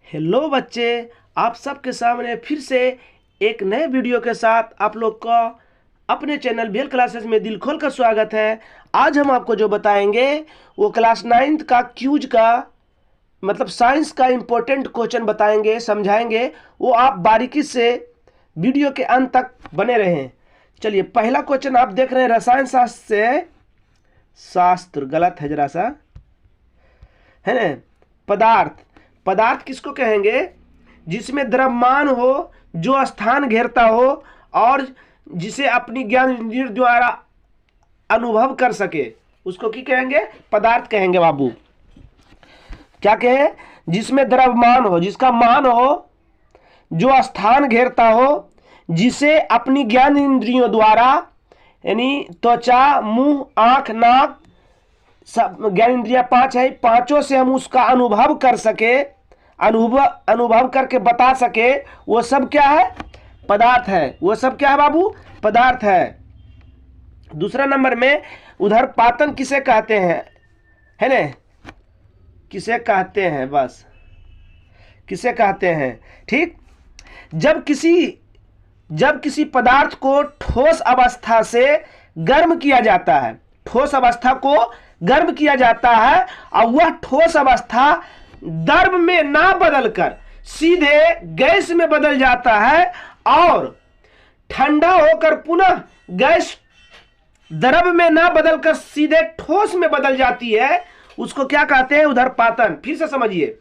Hello बच्चे, आप सबके सामने फिर से एक नए वीडियो के साथ आप लोग का अपने चैनल VL क्लासेस में दिल खोल कर स्वागत है। आज हम आपको जो बताएंगे वो क्लास 9th का क्यूज का मतलब साइंस का इम्पोर्टेंट क्वेश्चन बताएंगे, समझाएंगे। वो आप बारीकी से वीडियो के अंत तक बने रहें। चलिए, पहला क्वेश्चन आप देख रहे हैं रसायन शास्त्र से, शास्त्र गलत है जरा सा, है ना। पदार्थ, पदार्थ किसको कहेंगे? जिसमें द्रव्यमान हो, जो स्थान घेरता हो और जिसे अपनी ज्ञान इंद्रिय द्वारा अनुभव कर सके, उसको क्या कहेंगे? पदार्थ कहेंगे बाबू। क्या कहें? जिसमें द्रव्यमान हो, जिसका मान हो, जो स्थान घेरता हो, जिसे अपनी ज्ञान इंद्रियों द्वारा यानी त्वचा, मुंह, आंख, नाक, सब ज्ञान इंद्रिया 5 है, पांचों से हम उसका अनुभव कर सके, अनुभव करके बता सके, वो सब क्या है? पदार्थ है। वो सब क्या है बाबू? पदार्थ है। दूसरा नंबर में उदरपातन किसे कहते हैं? है ना, किसे कहते हैं? बस किसे कहते हैं? ठीक। जब किसी पदार्थ को ठोस अवस्था से गर्म किया जाता है, ठोस अवस्था को गर्म किया जाता है और वह ठोस अवस्था द्रव में ना बदलकर सीधे गैस में बदल जाता है और ठंडा होकर पुनः गैस द्रव में ना बदलकर सीधे ठोस में बदल जाती है, उसको क्या कहते हैं? उदरपातन। फिर से समझिए,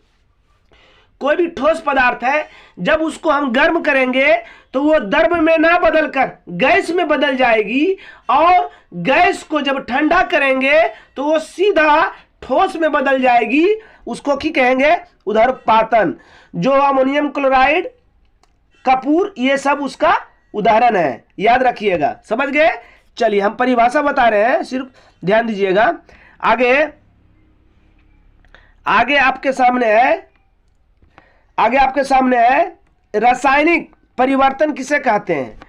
कोई भी ठोस पदार्थ है, जब उसको हम गर्म करेंगे तो वो द्रव में ना बदलकर गैस में बदल जाएगी और गैस को जब ठंडा करेंगे तो वो सीधा ठोस में बदल जाएगी। उसको क्या कहेंगे? उदरपातन। जो अमोनियम क्लोराइड, कपूर, ये सब उसका उदाहरण है, याद रखिएगा। समझ गए? चलिए, हम परिभाषा बता रहे हैं, सिर्फ ध्यान दीजिएगा। आगे आपके सामने है रासायनिक परिवर्तन किसे कहते हैं?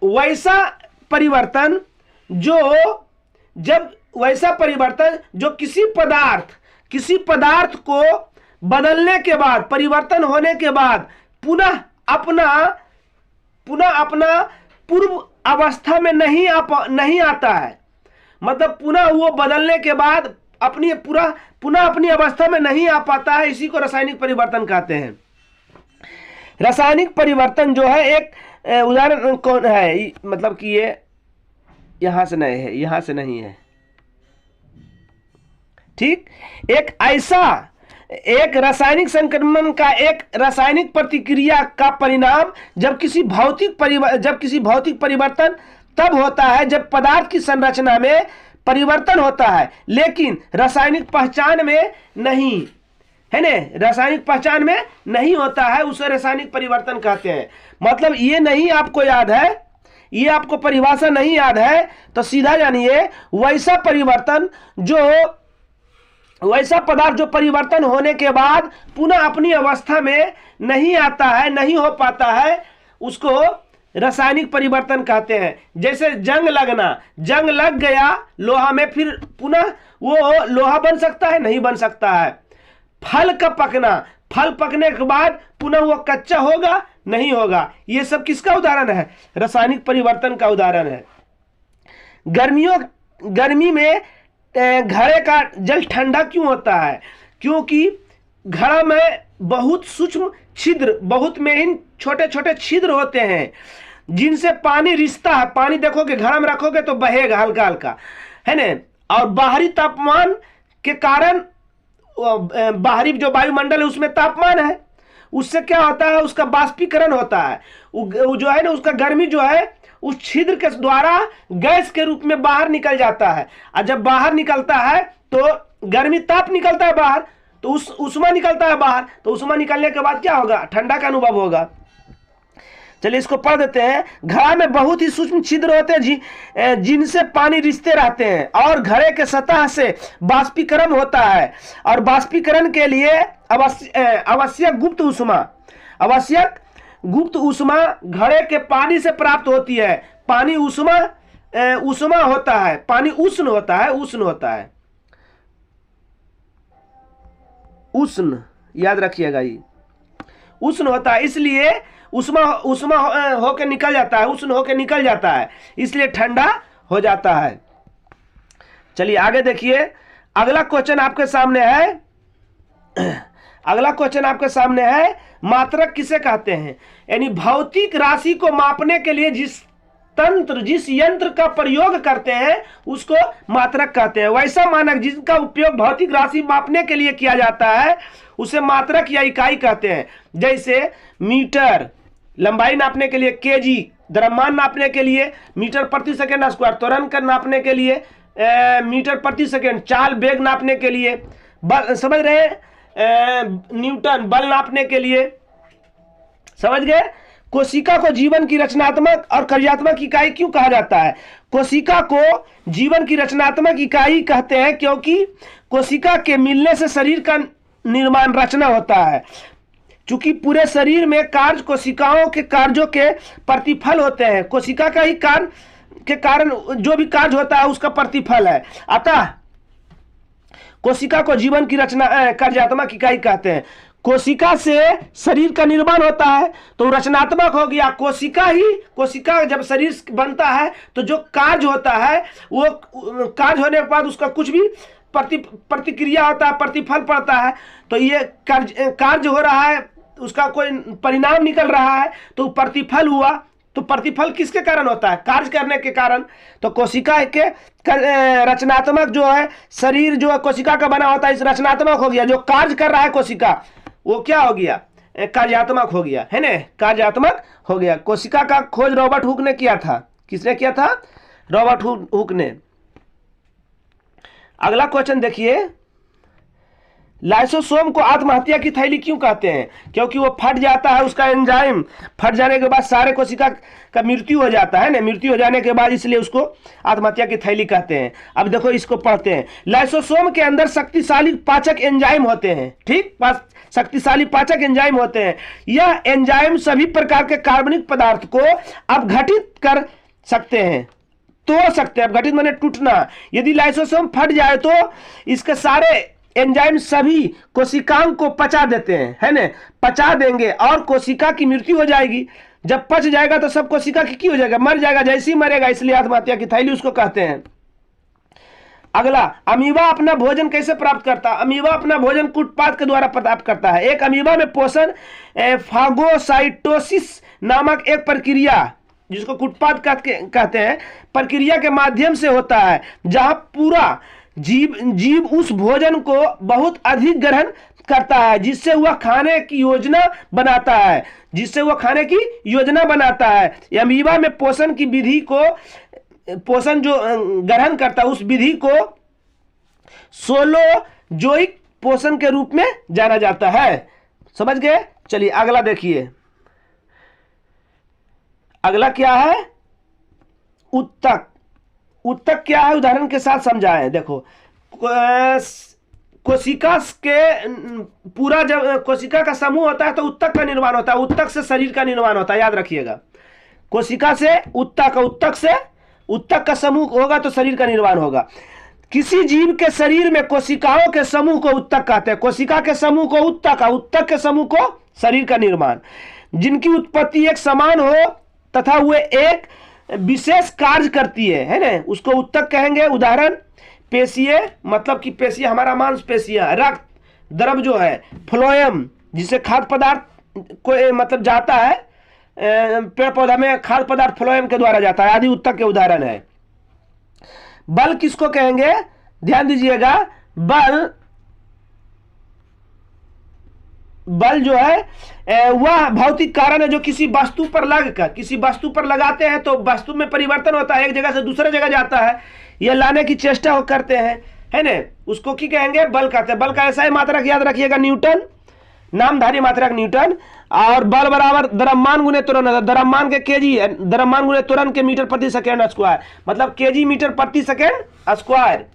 वैसा परिवर्तन जो किसी पदार्थ को बदलने के बाद, परिवर्तन होने के बाद पुनः अपना पूर्व अवस्था में नहीं आता है। मतलब पुनः वो बदलने के बाद पुनः अपनी अवस्था में नहीं आ पाता है, इसी को रासायनिक परिवर्तन कहते हैं। रासायनिक परिवर्तन जो है, एक उदाहरण कौन है? मतलब कि ये यहां से नहीं है, यहां से नहीं है, ठीक। एक रासायनिक संक्रमण का, एक रासायनिक प्रतिक्रिया का परिणाम जब किसी भौतिक परिवर्तन तब होता है जब पदार्थ की संरचना में परिवर्तन होता है, लेकिन रासायनिक पहचान में नहीं, है ना। रासायनिक पहचान में नहीं होता है, उसे रासायनिक परिवर्तन कहते हैं। मतलब ये नहीं आपको याद है, ये आपको परिभाषा नहीं याद है तो सीधा जानिए, वैसा पदार्थ जो परिवर्तन होने के बाद पुनः अपनी अवस्था में नहीं आता है, नहीं हो पाता है, उसको रासायनिक परिवर्तन कहते हैं। जैसे जंग लग गया लोहा में, फिर पुनः वो लोहा बन सकता है? नहीं बन सकता है। फल पकने के बाद पुनः वो कच्चा होगा? नहीं होगा। ये सब किसका उदाहरण है? रासायनिक परिवर्तन का उदाहरण है। गर्मी में घड़े का जल ठंडा क्यों होता है? क्योंकि घड़ा में बहुत सूक्ष्म छिद्र, बहुत महीन छोटे छोटे छिद्र होते हैं जिनसे पानी रिसता है। पानी देखोगे, घड़ा में रखोगे तो बहेगा हल्का हल्का, है ना। और बाहरी तापमान के कारण, बाहरी जो वायुमंडल है उसमें तापमान है, उससे क्या होता है? उसका बाष्पीकरण होता है। वो जो है ना, उसका गर्मी जो है उस छिद्र के द्वारा गैस के रूप में बाहर निकल जाता है। और जब बाहर निकलता है तो गर्मी, ताप निकलता है बाहर, तो उष्मा निकलता है बाहर, तो उष्मा निकलने के बाद क्या होगा? ठंडा का अनुभव होगा। चलिए, इसको पढ़ देते हैं। घड़ा में बहुत ही सूक्ष्म छिद्र होते हैं जिनसे पानी रिसते रहते हैं और घड़े के सतह से बाष्पीकरण होता है, और बाष्पीकरण के लिए आवश्यक गुप्त ऊष्मा घड़े के पानी से प्राप्त होती है। पानी उष्मा होता है, पानी उष्ण होता है। उष्ण, याद रखिएगा ये। उष्ण होता है, इसलिए उष्मा उष्मा होके निकल जाता है, उष्ण होके निकल जाता है, इसलिए ठंडा हो जाता है। चलिए आगे देखिए, अगला क्वेश्चन आपके सामने है। अगला क्वेश्चन आपके सामने है, मात्रक किसे कहते हैं? यानी भौतिक राशि को मापने के लिए जिस यंत्र का प्रयोग करते हैं उसको मात्रक कहते हैं। वैसा मानक जिसका उपयोग भौतिक राशि मापने के लिए किया जाता है उसे मात्रक या इकाई कहते हैं। जैसे मीटर लंबाई नापने के लिए, केजी द्रव्यमान नापने के लिए, मीटर प्रति सेकंड स्क्वायर त्वरण कर नापने के लिए, मीटर प्रति सेकंड चाल वेग नापने के लिए, बल समझ रहे हैं, न्यूटन बल नापने के लिए, समझ गए। कोशिका को जीवन की रचनात्मक और कार्यात्मक इकाई क्यों कहा जाता है? कोशिका को जीवन की रचनात्मक इकाई कहते हैं क्योंकि कोशिका के मिलने से शरीर का निर्माण रचना होता है। चूंकि पूरे शरीर में कार्य कोशिकाओं के कार्यों के प्रतिफल होते हैं, कोशिका का ही कार्य के कारण जो भी कार्य होता है उसका प्रतिफल है, अतः कोशिका को जीवन की रचना कार्यात्मक इकाई कहते हैं। कोशिका से शरीर का निर्माण होता है तो रचनात्मक हो गया। कोशिका जब शरीर बनता है तो जो कार्य होता है वो कार्य होने के बाद उसका कुछ भी प्रतिक्रिया होता है, प्रतिफल पड़ता है। तो ये कार्य हो रहा है, उसका कोई परिणाम निकल रहा है तो प्रतिफल हुआ। तो प्रतिफल किसके कारण होता है? कार्य करने के कारण। तो कोशिका के रचनात्मक जो है, शरीर जो है कोशिका का बना होता है, इस रचनात्मक हो गया। जो कार्य कर रहा है कोशिका वो क्या हो गया? कार्यात्मक हो गया, है ना, कार्यात्मक हो गया। कोशिका का खोज रॉबर्ट हुक ने किया था। किसने किया था? रॉबर्ट हुक ने। अगला क्वेश्चन देखिए, लाइसोसोम को आत्महत्या की थैली क्यों कहते हैं? क्योंकि वो फट जाता है, उसका एंजाइम फट जाने के बाद सारे कोशिका का मृत्यु हो जाता है ना, मृत्यु हो जाने के बाद, इसलिए उसको आत्महत्या की थैली कहते हैं। अब देखो इसको पढ़ते हैं। लाइसोसोम के अंदर शक्तिशाली पाचक एंजाइम होते हैं, ठीक, शक्तिशाली पाचक एंजाइम होते हैं। यह एंजाइम सभी प्रकार के कार्बनिक पदार्थ को अपघटित कर सकते हैं, तोड़ सकते हैं। अपघटित माने टूटना। यदि लाइसोसोम फट जाए तो इसके सारे एंजाइम सभी कोशिकाओं को पचा देते हैं, है ना, पचा देंगे और कोशिका की मृत्यु हो जाएगी। जब पच जाएगा तो सब कोशिका की हो जाएगा, मर जाएगा, जैसे ही मरेगा, इसलिए आत्महत्या की थैली उसको कहते हैं। अगला, अमीबा अपना भोजन कैसे प्राप्त करता है? अमीबा अपना भोजन कूटपाद के द्वारा प्राप्त करता है। एक अमीबा में पोषण फागोसाइटोसिस नामक एक प्रक्रिया, जिसको कूटपाद कहते हैं, प्रक्रिया के माध्यम से होता है, जहां पूरा जीव उस भोजन को बहुत अधिक ग्रहण करता है जिससे वह खाने की योजना बनाता है, अमीबा में पोषण की विधि को, पोषण जो ग्रहण करता है उस विधि को सोलोजोइक पोषण के रूप में जाना जाता है। समझ गए? चलिए अगला देखिए। अगला क्या है? उत्तक। उत्तक क्या है? उदाहरण के साथ समझाएं। देखो, कोशिका के पूरा जब कोशिका का समूह होता है तो उत्तक का निर्माण होता है, उत्तक से शरीर का निर्माण होता है, याद रखिएगा। कोशिका से उत्तक, उत्तक से उत्तक का समूह होगा तो शरीर का निर्माण होगा। किसी जीव के शरीर में कोशिकाओं के समूह को उत्तक कहते हैं। कोशिका के समूह को उत्तक, उत्तक के समूह को शरीर का निर्माण। जिनकी उत्पत्ति एक समान हो तथा वे एक विशेष कार्य करती है ना, उसको उत्तक कहेंगे। उदाहरण, पेशीय, मतलब कि पेशीय हमारा मांसपेशियां, रक्त, द्रव जो है, फ्लोएम जिसे खाद्य पदार्थ को मतलब जाता है, पेड़ पौधा में खाद्य पदार्थ फ्लोएम के द्वारा जाता है, आदि उत्तक के उदाहरण है। बल किसको कहेंगे? ध्यान दीजिएगा, बल जो है वह भौतिक कारण है जो किसी वस्तु पर लगाते हैं तो वस्तु में परिवर्तन होता है, एक जगह से दूसरे जगह जाता है, यह लाने की चेष्टा करते हैं, है ना, उसको की कहेंगे? बल कहते हैं। बल का ऐसा ही मात्रक याद रखिएगा, न्यूटन, नामधारी मात्रक न्यूटन। और बल बराबर द्रव्यमान गुणे त्वरण, द्रव्यमान के केजी, द्रव्यमान गुणे त्वरण के मीटर प्रति सेकेंड स्क्वायर, मतलब केजी मीटर प्रति सेकेंड स्क्वायर।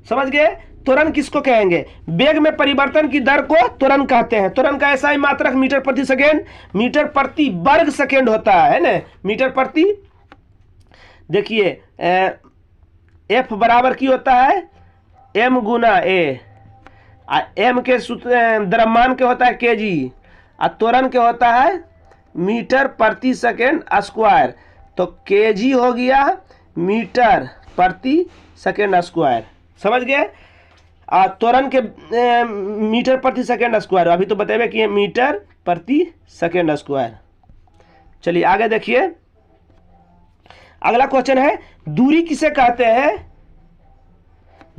समझ गए? त्वरण किसको कहेंगे? वेग में परिवर्तन की दर को त्वरण कहते हैं। त्वरण का ऐसा ही मात्रक मीटर प्रति सेकेंड, मीटर प्रति वर्ग सेकेंड होता है ना, मीटर प्रति। देखिए एफ बराबर की होता है एम गुना ए, एम के द्रव्यमान के होता है केजी, और त्वरण क्या होता है, मीटर प्रति सेकेंड स्क्वायर। तो केजी हो गया मीटर प्रति सेकेंड स्क्वायर, समझ गए। त्वरण के मीटर प्रति सेकेंड स्क्वायर, अभी तो बताइए कि मीटर प्रति सेकेंड स्क्वायर। चलिए आगे देखिए, अगला क्वेश्चन है दूरी किसे कहते हैं,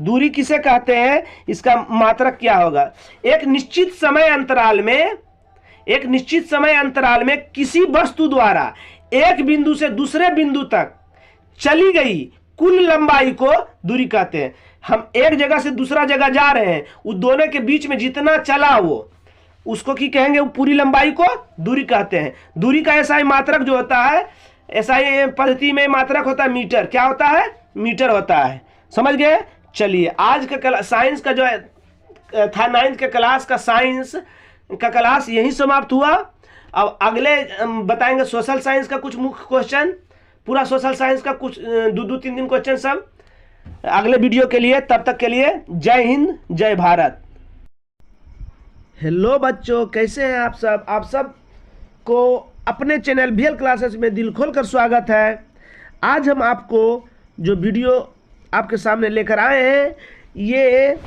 दूरी किसे कहते हैं, इसका मात्रक क्या होगा। एक निश्चित समय अंतराल में, एक निश्चित समय अंतराल में किसी वस्तु द्वारा एक बिंदु से दूसरे बिंदु तक चली गई कुल लंबाई को दूरी कहते हैं। हम एक जगह से दूसरा जगह जा रहे हैं, उस दोनों के बीच में जितना चला वो, उसको की कहेंगे, वो पूरी लंबाई को दूरी कहते हैं। दूरी का एसआई मात्रक जो होता है, एसआई पद्धति में मात्रक होता है मीटर, क्या होता है, मीटर होता है, समझ गए। चलिए आज का साइंस का जो था 9th के क्लास का साइंस का क्लास यही समाप्त हुआ। अब अगले बताएंगे सोशल साइंस का कुछ मुख्य क्वेश्चन, पूरा सोशल साइंस का कुछ 2-3 क्वेश्चन सब अगले वीडियो के लिए। तब तक के लिए जय हिंद जय भारत। हेलो बच्चों, कैसे हैं आप सब। आप सब को अपने चैनल VL क्लासेस में दिल खोलकर स्वागत है। आज हम आपको जो वीडियो आपके सामने लेकर आए हैं, ये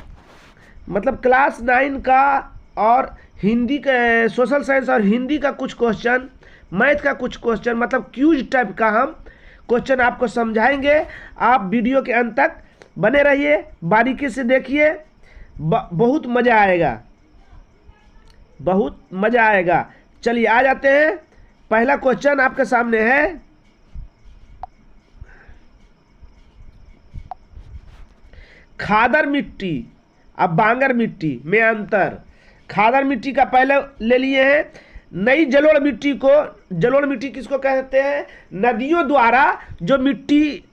मतलब क्लास 9 का और हिंदी का, सोशल साइंस और हिंदी का कुछ क्वेश्चन, मैथ का कुछ क्वेश्चन, मतलब क्यूज टाइप का हम क्वेश्चन आपको समझाएंगे। आप वीडियो के अंत तक बने रहिए, बारीकी से देखिए, बहुत मज़ा आएगा, बहुत मज़ा आएगा। चलिए आ जाते हैं, पहला क्वेश्चन आपके सामने है, खादर मिट्टी अब बांगर मिट्टी में अंतर। खादर मिट्टी का पहले ले लिए हैं। नई जलोढ़ मिट्टी को, जलोढ़ मिट्टी किसको कहते हैं, नदियों द्वारा जो मिट्टी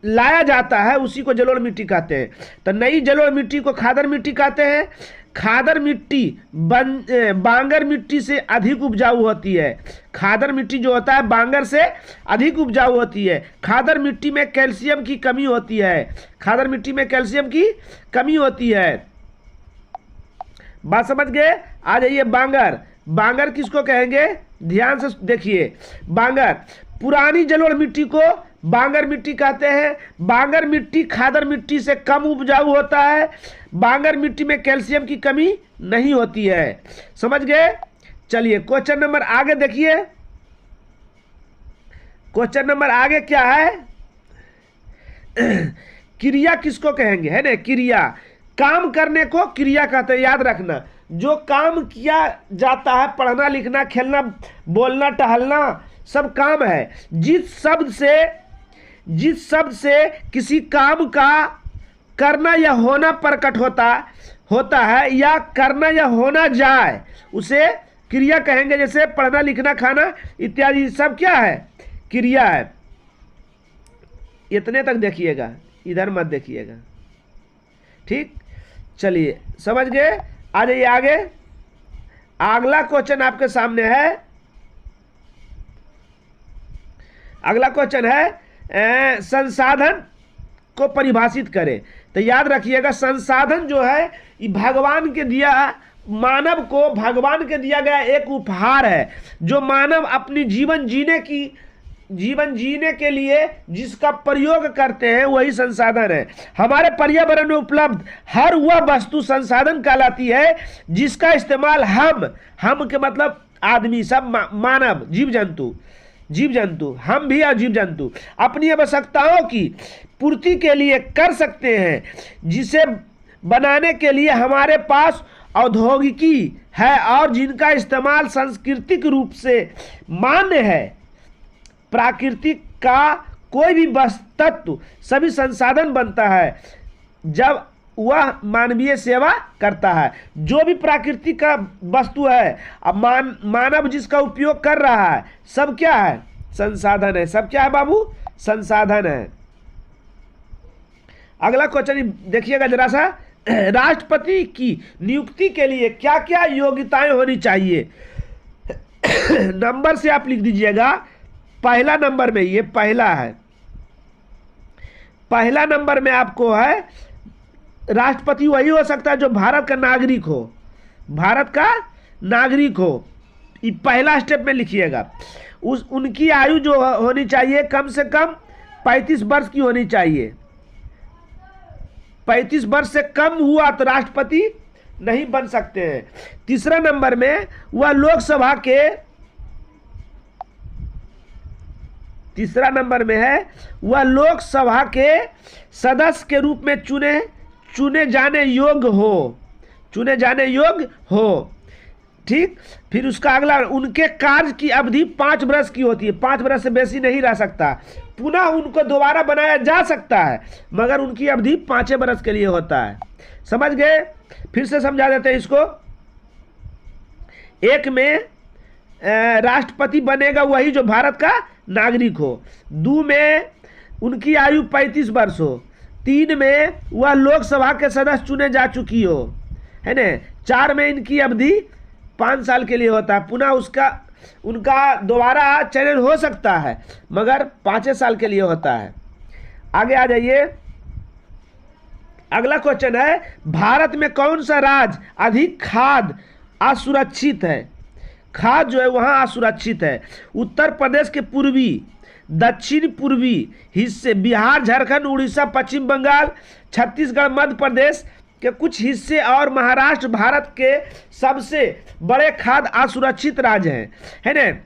लाया जाता है उसी को जलोढ़ मिट्टी कहते हैं। तो नई जलोढ़ मिट्टी को खादर मिट्टी कहते हैं। खादर मिट्टी बांगर मिट्टी से अधिक उपजाऊ होती है। खादर मिट्टी जो होता है बांगर से अधिक उपजाऊ होती है। खादर मिट्टी में कैल्शियम की कमी होती है। खादर मिट्टी में कैल्शियम की कमी होती है। बात समझ गए। आ जाइए बांगर। बांगर किसको कहेंगे, ध्यान से देखिए। बांगर, पुरानी जलोढ़ मिट्टी को बांगर मिट्टी कहते हैं। बांगर मिट्टी खादर मिट्टी से कम उपजाऊ होता है। बांगर मिट्टी में कैल्शियम की कमी नहीं होती है, समझ गए। चलिए क्वेश्चन नंबर आगे देखिए। क्वेश्चन नंबर आगे क्या है, क्रिया किसको कहेंगे, है ना। क्रिया, काम करने को क्रिया कहते हैं, याद रखना। जो काम किया जाता है, पढ़ना लिखना खेलना बोलना टहलना सब काम है। जिस शब्द से किसी काम का करना या होना प्रकट होता है या करना या होना जाए, उसे क्रिया कहेंगे। जैसे पढ़ना लिखना खाना इत्यादि सब क्या है, क्रिया है। इतने तक देखिएगा, इधर मत देखिएगा, ठीक। चलिए समझ गए। आ जाइए आगे। अगला क्वेश्चन आपके सामने है। अगला क्वेश्चन है संसाधन को परिभाषित करें। तो याद रखिएगा, संसाधन जो है ये भगवान के दिया, मानव को भगवान के दिया गया एक उपहार है, जो मानव अपनी जीवन जीने के लिए जिसका प्रयोग करते हैं वही संसाधन है। हमारे पर्यावरण में उपलब्ध हर वह वस्तु संसाधन कहलाती है जिसका इस्तेमाल हम के मतलब आदमी सब, मानव, जीव जंतु, हम भी और जीव जंतु अपनी आवश्यकताओं की पूर्ति के लिए कर सकते हैं, जिसे बनाने के लिए हमारे पास औद्योगिकी है और जिनका इस्तेमाल सांस्कृतिक रूप से मान्य है। प्राकृतिक का कोई भी तत्व सभी संसाधन बनता है जब वह मानवीय सेवा करता है। जो भी प्राकृतिक का वस्तु है, अब मानव जिसका उपयोग कर रहा है, सब क्या है, संसाधन है। सब क्या है बाबू, संसाधन है। अगला क्वेश्चन देखिएगा जरा सा। राष्ट्रपति की नियुक्ति के लिए क्या क्या योग्यताएं होनी चाहिए। नंबर से आप लिख दीजिएगा। पहला नंबर में, ये पहला है, पहला नंबर में आपको है राष्ट्रपति वही हो सकता है जो भारत का नागरिक हो, भारत का नागरिक हो। ये पहला स्टेप में लिखिएगा। उनकी आयु जो होनी चाहिए कम से कम 35 वर्ष की होनी चाहिए। 35 वर्ष से कम हुआ तो राष्ट्रपति नहीं बन सकते हैं। तीसरा नंबर में वह लोकसभा के, तीसरा नंबर में है वह लोकसभा के सदस्य के रूप में चुने जाने योग्य हो, चुने जाने योग्य हो। ठीक, फिर उसका अगला, उनके कार्य की अवधि 5 वर्ष की होती है, 5 वर्ष से बेसी नहीं रह सकता। पुनः उनको दोबारा बनाया जा सकता है मगर उनकी अवधि 5 वर्ष के लिए होता है। समझ गए? फिर से समझा देते हैं इसको। एक में राष्ट्रपति बनेगा वही जो भारत का नागरिक हो। 2 में उनकी आयु 35 वर्ष हो। 3 में वह लोकसभा के सदस्य चुने जा चुकी हो, है ना। 4 में इनकी अवधि 5 साल के लिए होता है, पुनः उनका दोबारा चयन हो सकता है मगर 5 साल के लिए होता है। आगे आ जाइए। अगला क्वेश्चन है, भारत में कौन सा राज्य अधिक खाद्य असुरक्षित है? खाद्य जो है वहां असुरक्षित है। उत्तर प्रदेश के पूर्वी, दक्षिण पूर्वी हिस्से, बिहार, झारखंड, उड़ीसा, पश्चिम बंगाल, छत्तीसगढ़, मध्य प्रदेश के कुछ हिस्से और महाराष्ट्र भारत के सबसे बड़े खाद्य असुरक्षित राज्य हैं, है ना।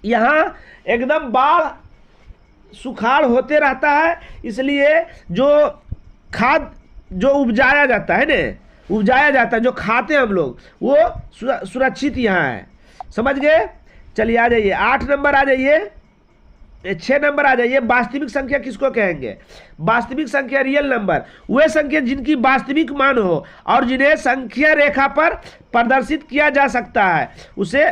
यहाँ एकदम बाढ़ सुखाड़ होते रहता है, इसलिए जो खाद्य जो उपजाया जाता है ना, उपजाया जाता है जो खाते हैं हम लोग, वो सुरक्षित यहाँ है। समझ गए? चलिए आ जाइए 8 नंबर, आ जाइए 6 नंबर आ जाइए। वास्तविक संख्या किसको कहेंगे? वास्तविक संख्या, रियल नंबर, वे संख्या जिनकी वास्तविक मान हो और जिन्हें संख्या रेखा पर प्रदर्शित किया जा सकता है उसे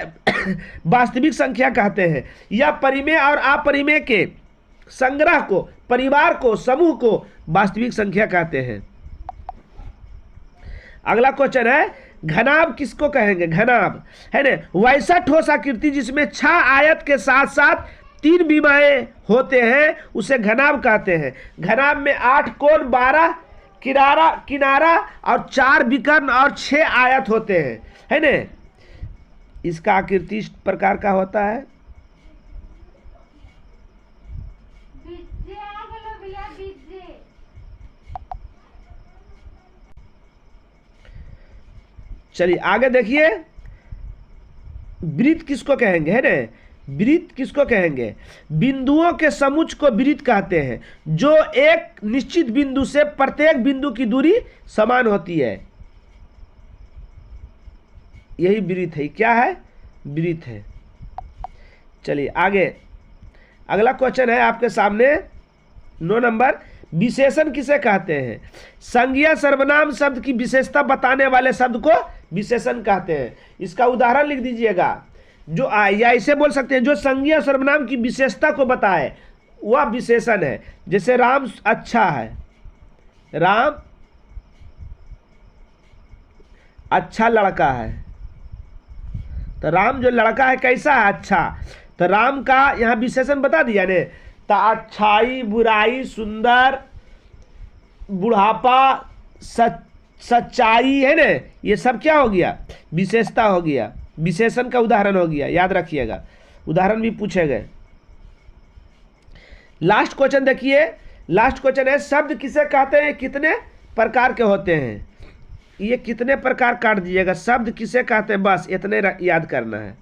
वास्तविक संख्या कहते हैं। यह परिमेय और अपरिमेय के संग्रह को, परिवार को, समूह को वास्तविक संख्या कहते हैं। अगला क्वेश्चन है, घनाभ किसको कहेंगे? घनाभ है ना वैसा ठोस आकृति जिसमें 6 आयत के साथ साथ 3 विमाएं होते हैं उसे घनाभ कहते हैं। घनाभ में 8 कोण, 12 किनारा और 4 विकर्ण और 6 आयत होते हैं, है ना। इसका आकृति इस प्रकार का होता है। चलिए आगे देखिए। वृत्त किसको कहेंगे, है ना। वृत्त किसको कहेंगे? बिंदुओं के समुच्चय को वृत्त कहते हैं जो एक निश्चित बिंदु से प्रत्येक बिंदु की दूरी समान होती है, यही वृत्त है। क्या है? वृत्त है। चलिए आगे। अगला क्वेश्चन है आपके सामने 9 नंबर, विशेषण किसे कहते हैं? संज्ञा सर्वनाम शब्द की विशेषता बताने वाले शब्द को विशेषण कहते हैं। इसका उदाहरण लिख दीजिएगा। जो या इसे बोल सकते हैं जो संज्ञा सर्वनाम की विशेषता को बताए वह विशेषण है। जैसे राम अच्छा है, राम अच्छा लड़का है, तो राम जो लड़का है कैसा है? अच्छा। तो राम का यहाँ विशेषण बता दिया ने, तो अच्छाई, बुराई, सुंदर, बुढ़ापा, सच्चाई, है ना, ये सब क्या हो गया? विशेषता हो गया, विशेषण का उदाहरण हो गया। याद रखिएगा, उदाहरण भी पूछे गए। लास्ट क्वेश्चन देखिए। लास्ट क्वेश्चन है, शब्द किसे कहते हैं, कितने प्रकार के होते हैं? ये कितने प्रकार काट दीजिएगा। शब्द किसे कहते हैं, बस इतने याद करना है।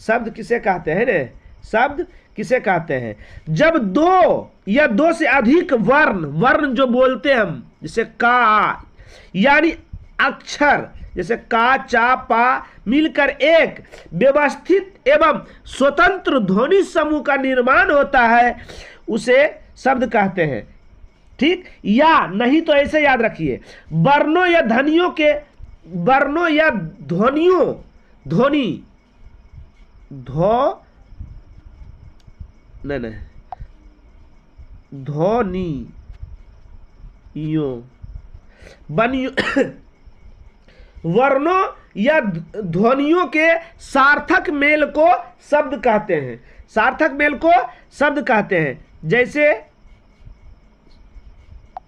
शब्द किसे कहते हैं ने? शब्द किसे कहते हैं? जब 2 या 2 से अधिक वर्ण जो बोलते हैं हम, जैसे का यानी अक्षर, जैसे का, चा, पा मिलकर एक व्यवस्थित एवं स्वतंत्र ध्वनि समूह का निर्माण होता है, उसे शब्द कहते हैं। ठीक, या नहीं तो ऐसे याद रखिए, वर्णों या ध्वनियों के, वर्णों या ध्वनियों, ध्वनि वर्णों या ध्वनियों के सार्थक मेल को शब्द कहते हैं। सार्थक मेल को शब्द कहते हैं। जैसे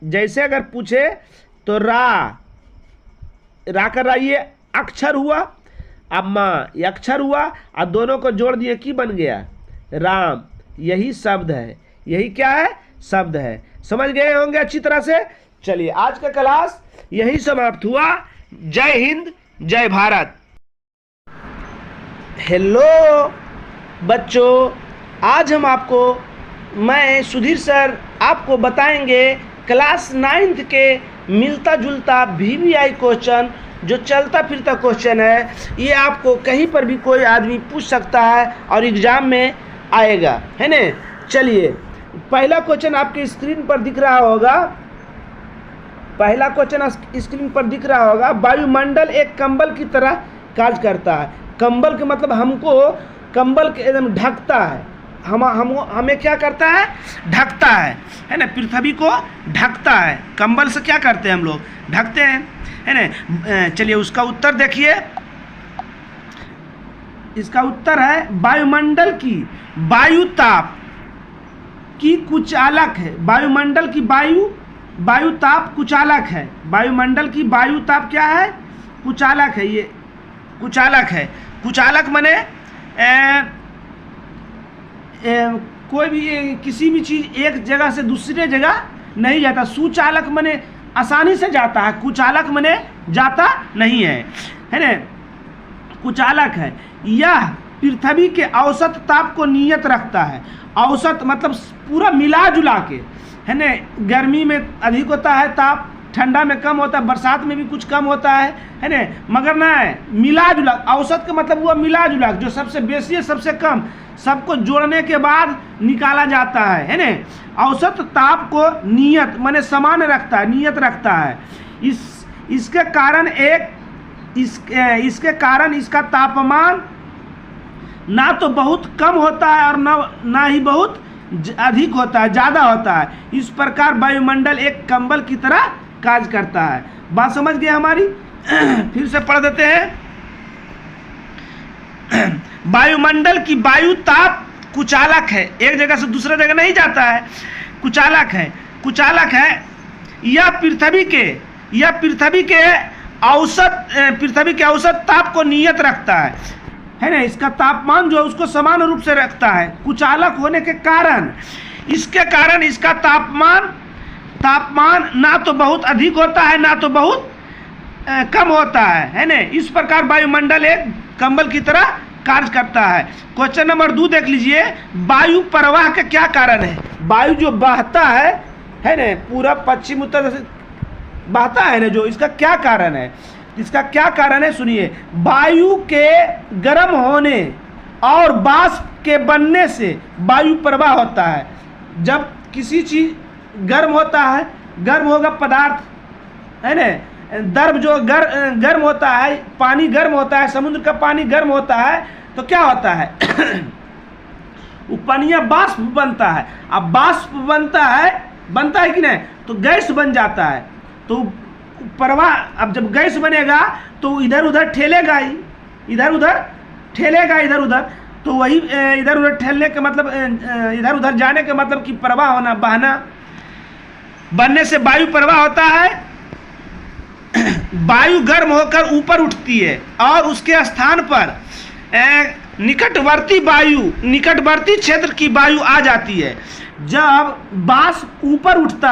जैसे अगर पूछे तो रा का रा ये अक्षर हुआ, अब माँ ये अक्षर हुआ, और दोनों को जोड़ दिए की बन गया राम। यही शब्द है, यही क्या है, शब्द है। समझ गए होंगे अच्छी तरह से। चलिए आज का क्लास यही समाप्त हुआ। जय हिंद, जय भारत। हेलो बच्चों, आज हम आपको, मैं सुधीर सर आपको बताएंगे क्लास 9th के मिलता जुलता VVI क्वेश्चन, जो चलता फिरता क्वेश्चन है। ये आपको कहीं पर भी कोई आदमी पूछ सकता है और एग्जाम में आएगा, है ना। चलिए पहला क्वेश्चन आपके स्क्रीन पर दिख रहा होगा। पहला क्वेश्चन स्क्रीन पर दिख रहा होगा, वायुमंडल एक कंबल की तरह कार्य करता है। कंबल के मतलब हमको कंबल के एकदम ढकता है, हमें क्या करता है, ढकता है ना। पृथ्वी को ढकता है, कंबल से क्या करते हैं हम लोग, ढकते हैं, है ना। चलिए उसका उत्तर देखिए। इसका उत्तर है वायुमंडल की वायु ताप की कुचालक है। वायुमंडल की वायु ताप कुचालक है। वायुमंडल की वायु ताप क्या है, कुचालक है। ये कुचालक है। कुचालक माने कोई भी किसी भी चीज एक जगह से दूसरे जगह नहीं जाता। सुचालक माने आसानी से जाता है, कुचालक माने जाता नहीं है ना। कुचालक है। यह पृथ्वी के औसत ताप को नियत रखता है। औसत मतलब पूरा मिला जुला के, है ना। गर्मी में अधिक होता है ताप, ठंडा में कम होता है, बरसात में भी कुछ कम होता है ना। मगर ना मिला जुला, औसत का मतलब हुआ मिला जुला, जो सबसे बेसी है सबसे कम, सबको जोड़ने के बाद निकाला जाता है ना। औसत ताप को नियत माने समान रखता है, नियत रखता है। इसके कारण इसका तापमान ना तो बहुत कम होता है और ना ही बहुत अधिक होता है, ज़्यादा होता है। इस प्रकार वायुमंडल एक कंबल की तरह कार्य करता है। बात समझ गए हमारी। फिर से पढ़ देते हैं। वायुमंडल की वायु ताप कुचालक है, एक जगह से दूसरे जगह नहीं जाता है, कुचालक है। कुचालक है। यह पृथ्वी के औसत ताप को नियत रखता है ना। इसका तापमान जो है उसको समान रूप से रखता है। कुचालक होने के कारण इसका तापमान ना तो बहुत अधिक होता है ना तो बहुत कम होता है ना। इस प्रकार वायुमंडल एक कंबल की तरह कार्य करता है। क्वेश्चन नंबर 2 देख लीजिए। वायु प्रवाह का क्या कारण है। वायु जो बहता है ना, पूरा पश्चिम उत्तर से बहता है ना, जो इसका क्या कारण है, इसका क्या कारण है सुनिए। वायु के गर्म होने और वाष्प के बनने से वायु प्रवाह होता है। जब किसी चीज गर्म होता है, गर्म होगा पदार्थ, है ना। द्रव जो गर्म होता है, पानी गर्म होता है, समुद्र का पानी गर्म होता है, तो क्या होता है वो पानिया वाष्प बनता है। अब वाष्प बनता है कि नहीं, तो गैस बन जाता है। तो प्रवाह, अब जब गैस बनेगा तो इधर उधर ठेलेगा ही, इधर उधर, तो वही इधर उधर ठेलने के मतलब इधर उधर जाने के मतलब कि प्रवाह होना, बहना, बनने से वायु प्रवाह होता है। वायु गर्म होकर ऊपर उठती है और उसके स्थान पर निकटवर्ती क्षेत्र की वायु आ जाती है। जब वाष्प ऊपर उठता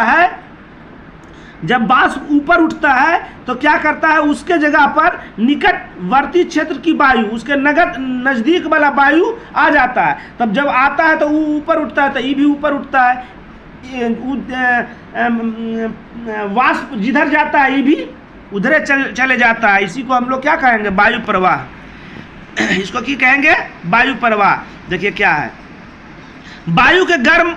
है तो क्या करता है, उसके जगह पर निकटवर्ती क्षेत्र की वायु, उसके नजदीक वाला वायु आ जाता है। तब जब आता है तो वो ऊपर उठता है, तो ये भी ऊपर उठता है। वाष्प जिधर जाता है ये भी उधरे चले जाता है। इसी को हम लोग क्या कहेंगे, वायु प्रवाह। इसको क्या कहेंगे, वायु प्रवाह। देखिए क्या है, वायु के गर्म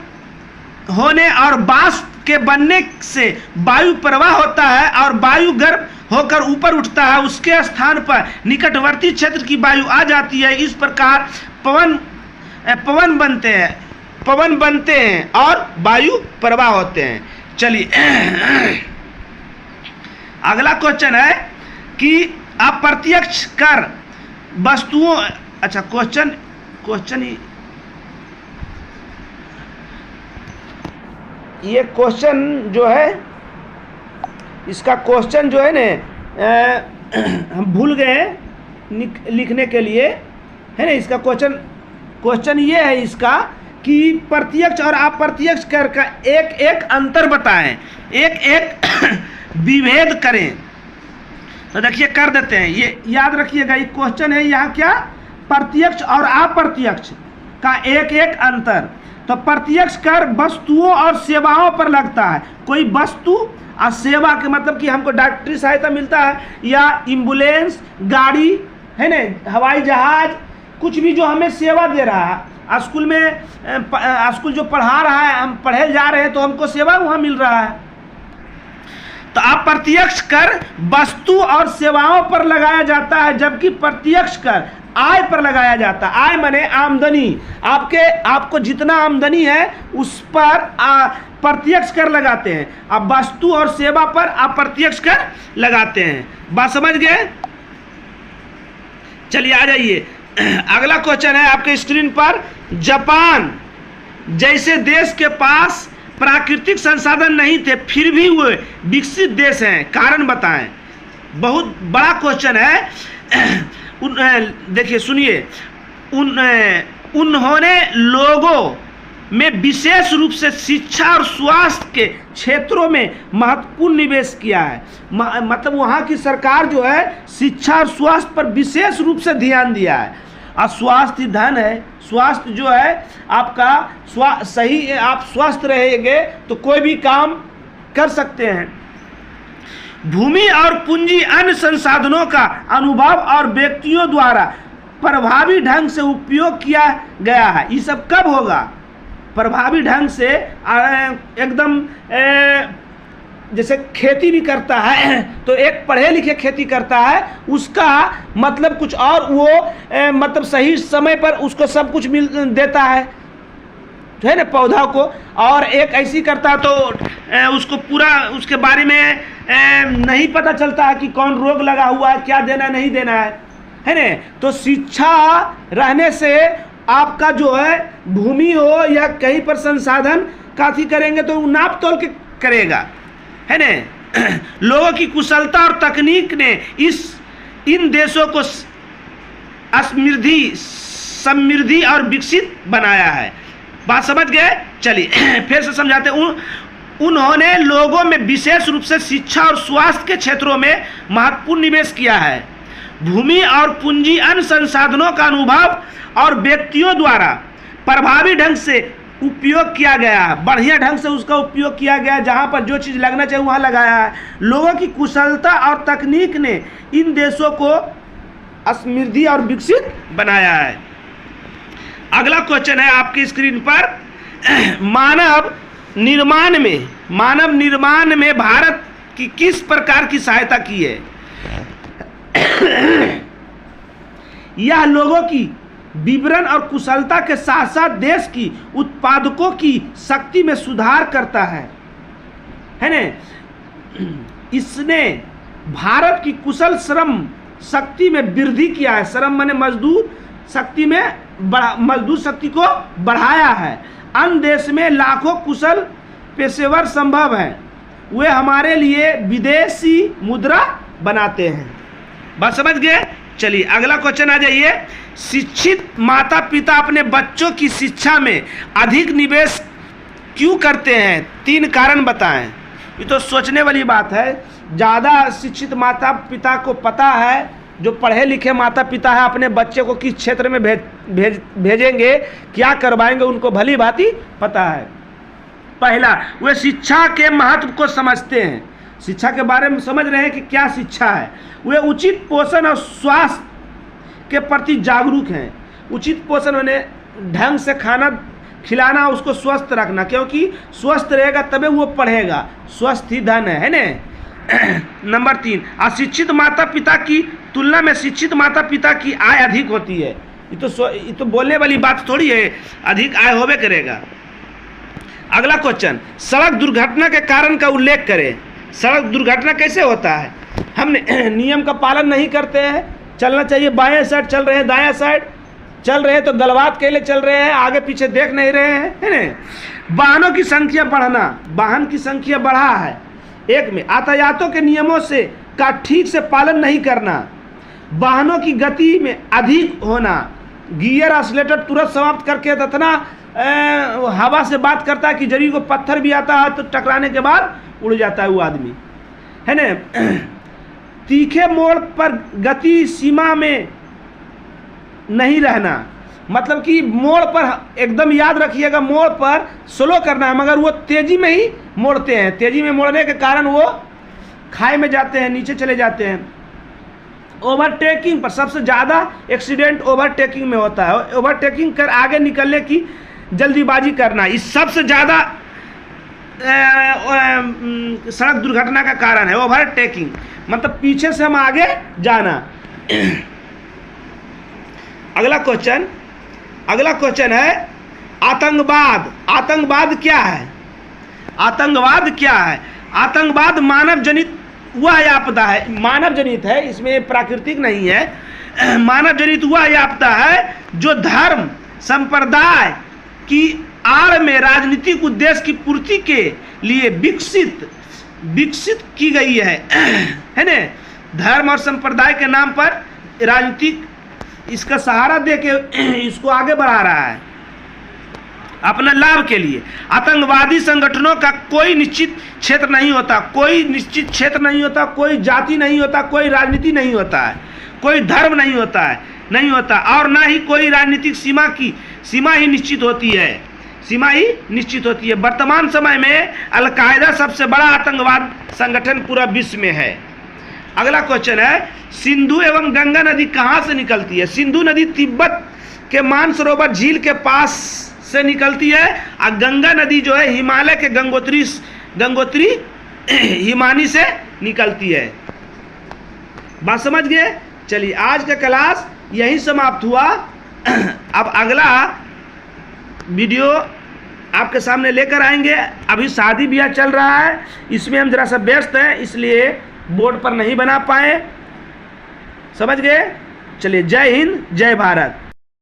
होने और वाष्प के बनने से वायु प्रवाह होता है और वायु गर्म होकर ऊपर उठता है। उसके स्थान पर निकटवर्ती क्षेत्र की वायु आ जाती है। इस प्रकार पवन बनते हैं और वायु प्रवाह होते हैं। चलिए अगला क्वेश्चन है कि अप्रत्यक्ष कर वस्तुओं, अच्छा क्वेश्चन ये क्वेश्चन जो है इसका क्वेश्चन जो है ना हम भूल गए लिखने के लिए, है ना। इसका क्वेश्चन ये है इसका कि प्रत्यक्ष और अप्रत्यक्ष कर का एक एक अंतर बताएं, एक एक विभेद करें। तो देखिए कर देते हैं, ये याद रखिएगा, ये क्वेश्चन है यहाँ क्या, प्रत्यक्ष और अप्रत्यक्ष का एक एक अंतर। तो प्रत्यक्ष कर वस्तुओं और सेवाओं पर लगता है। कोई वस्तु और सेवा के मतलब कि हमको डॉक्टरी सहायता मिलता है, या एम्बुलेंस, गाड़ी, है ना, हवाई जहाज, कुछ भी जो हमें सेवा दे रहा है। स्कूल में स्कूल जो पढ़ा रहा है, हम पढ़े जा रहे हैं तो हमको सेवा वहाँ मिल रहा है। तो अप्रत्यक्ष कर वस्तु और सेवाओं पर लगाया जाता है, जबकि प्रत्यक्ष कर आय पर लगाया जाता है। आय माने आमदनी, आपको जितना आमदनी है उस पर प्रत्यक्ष कर लगाते हैं। अब वस्तु और सेवा पर अप्रत्यक्ष कर लगाते हैं। बात समझ गए? चलिए आ जाइए, अगला क्वेश्चन है आपके स्क्रीन पर। जापान जैसे देश के पास प्राकृतिक संसाधन नहीं थे, फिर भी वो विकसित देश हैं, कारण बताएं। बहुत बड़ा क्वेश्चन है। देखिए सुनिए, उन्होंने लोगों में विशेष रूप से शिक्षा और स्वास्थ्य के क्षेत्रों में महत्वपूर्ण निवेश किया है। मतलब वहाँ की सरकार जो है शिक्षा और स्वास्थ्य पर विशेष रूप से ध्यान दिया है। और स्वास्थ्य धन है, स्वास्थ्य जो है आपका सही, आप स्वस्थ रहेंगे तो कोई भी काम कर सकते हैं। भूमि और पूंजी अन्य संसाधनों का अनुभव और व्यक्तियों द्वारा प्रभावी ढंग से उपयोग किया गया है। ये सब कब होगा? प्रभावी ढंग से एकदम जैसे खेती भी करता है तो एक पढ़े लिखे खेती करता है, उसका मतलब कुछ और, वो मतलब सही समय पर उसको सब कुछ मिल देता है ना, पौधा को। और एक ऐसी करता है तो उसको पूरा उसके बारे में नहीं पता चलता है कि कौन रोग लगा हुआ है, क्या देना नहीं देना है ना। तो शिक्षा रहने से आपका जो है भूमि हो या कहीं पर संसाधन काफी करेंगे तो नाप तोल के करेगा, है ना। लोगों की कुशलता और तकनीक ने इन देशों को समृद्धि और विकसित बनाया है। बात समझ गए? चलिए फिर से समझाते हैं। उन्होंने लोगों में विशेष रूप से शिक्षा और स्वास्थ्य के क्षेत्रों में महत्वपूर्ण निवेश किया है। भूमि और पूंजी अन्य संसाधनों का अनुभव और व्यक्तियों द्वारा प्रभावी ढंग से उपयोग किया गया है, बढ़िया ढंग से उसका उपयोग किया गया है। जहाँ पर जो चीज़ लगना चाहिए वहाँ लगाया है। लोगों की कुशलता और तकनीक ने इन देशों को समृद्धि और विकसित बनाया है। अगला क्वेश्चन है आपकी स्क्रीन पर। मानव निर्माण में भारत की किस प्रकार की सहायता की है? यह लोगों की विवरण और कुशलता के साथ साथ देश की उत्पादकों की शक्ति में सुधार करता है ना। इसने भारत की कुशल श्रम शक्ति में वृद्धि किया है। श्रम माने मजदूर शक्ति में मजदूर शक्ति को बढ़ाया है। अन्य देश में लाखों कुशल पेशेवर संभव हैं, वे हमारे लिए विदेशी मुद्रा बनाते हैं। बात समझ गए? चलिए अगला क्वेश्चन आ जाइए। शिक्षित माता पिता अपने बच्चों की शिक्षा में अधिक निवेश क्यों करते हैं? 3 कारण बताएं। ये तो सोचने वाली बात है। ज़्यादा शिक्षित माता पिता को पता है, जो पढ़े लिखे माता पिता है, अपने बच्चे को किस क्षेत्र में भेजेंगे, क्या करवाएंगे, उनको भली भांति पता है। पहला, वे शिक्षा के महत्व को समझते हैं, शिक्षा के बारे में समझ रहे हैं कि क्या शिक्षा है। वे उचित पोषण और स्वास्थ्य के प्रति जागरूक हैं। उचित पोषण होने ढंग से खाना खिलाना, उसको स्वस्थ रखना, क्योंकि स्वस्थ रहेगा तभी वो पढ़ेगा। स्वस्थ ही धन है ना। नंबर 3, अशिक्षित माता पिता की तुलना में शिक्षित माता पिता की आय अधिक होती है। ये तो बोलने वाली बात थोड़ी है, अधिक आय होवे करेगा। अगला क्वेश्चन, सड़क दुर्घटना के कारण का उल्लेख करें। सड़क दुर्घटना कैसे होता है? हम नियम का पालन नहीं करते हैं, चलना चाहिए बाएं साइड चल रहे हैं, दायां साइड चल रहे हैं तो गलवात के लिए चल रहे हैं, आगे पीछे देख नहीं रहे हैं, है ना। वाहनों की संख्या बढ़ना, वाहन की संख्या बढ़ा है, 1 में यातायातों के नियमों से का ठीक से पालन नहीं करना, वाहनों की गति में अधिक होना, गियर एक्सीलरेटर तुरंत समाप्त करके इतना हवा से बात करता है कि जरी को पत्थर भी आता है तो टकराने के बाद उड़ जाता है वो आदमी, है ना। तीखे मोड़ पर गति सीमा में नहीं रहना, मतलब कि मोड़ पर एकदम याद रखिएगा, मोड़ पर स्लो करना है, मगर वो तेजी में ही मोड़ते हैं। तेजी में मोड़ने के कारण वो खाई में जाते हैं, नीचे चले जाते हैं। ओवरटेकिंग पर सबसे ज़्यादा एक्सीडेंट ओवरटेकिंग में होता है। ओवरटेकिंग कर आगे निकलने की जल्दीबाजी करना इस सबसे ज़्यादा सड़क दुर्घटना का कारण है। ओवरटेकिंग मतलब पीछे से हम आगे जाना। अगला क्वेश्चन है आतंकवाद। आतंकवाद क्या है? आतंकवाद क्या है? आतंकवाद मानव जनित वह आपदा है, मानव जनित है, इसमें प्राकृतिक नहीं है। मानव जनित वह आपदा है जो धर्म संप्रदाय की आड़ में राजनीतिक उद्देश्य की पूर्ति के लिए विकसित की गई है ना। धर्म और संप्रदाय के नाम पर राजनीतिक इसका सहारा देके इसको आगे बढ़ा रहा है अपना लाभ के लिए। आतंकवादी संगठनों का कोई निश्चित क्षेत्र नहीं होता, कोई निश्चित क्षेत्र नहीं होता, कोई जाति नहीं होता, कोई राजनीति नहीं होता है, कोई धर्म नहीं होता और ना ही कोई राजनीतिक सीमा ही निश्चित होती है। वर्तमान समय में अल-कायदा सबसे बड़ा आतंकवाद संगठन पूरा विश्व में है। अगला क्वेश्चन है सिंधु एवं गंगा नदी कहाँ से निकलती है? सिंधु नदी तिब्बत के मानसरोवर झील के पास से निकलती है और गंगा नदी जो है हिमालय के गंगोत्री हिमानी से निकलती है। बात समझ गए? चलिए आज का क्लास यही समाप्त हुआ। अब अगला वीडियो आपके सामने लेकर आएंगे। अभी शादी ब्याह चल रहा है, इसमें हम जरा सा व्यस्त हैं, इसलिए बोर्ड पर नहीं बना पाए। समझ गए? चलिए जय हिंद, जय भारत।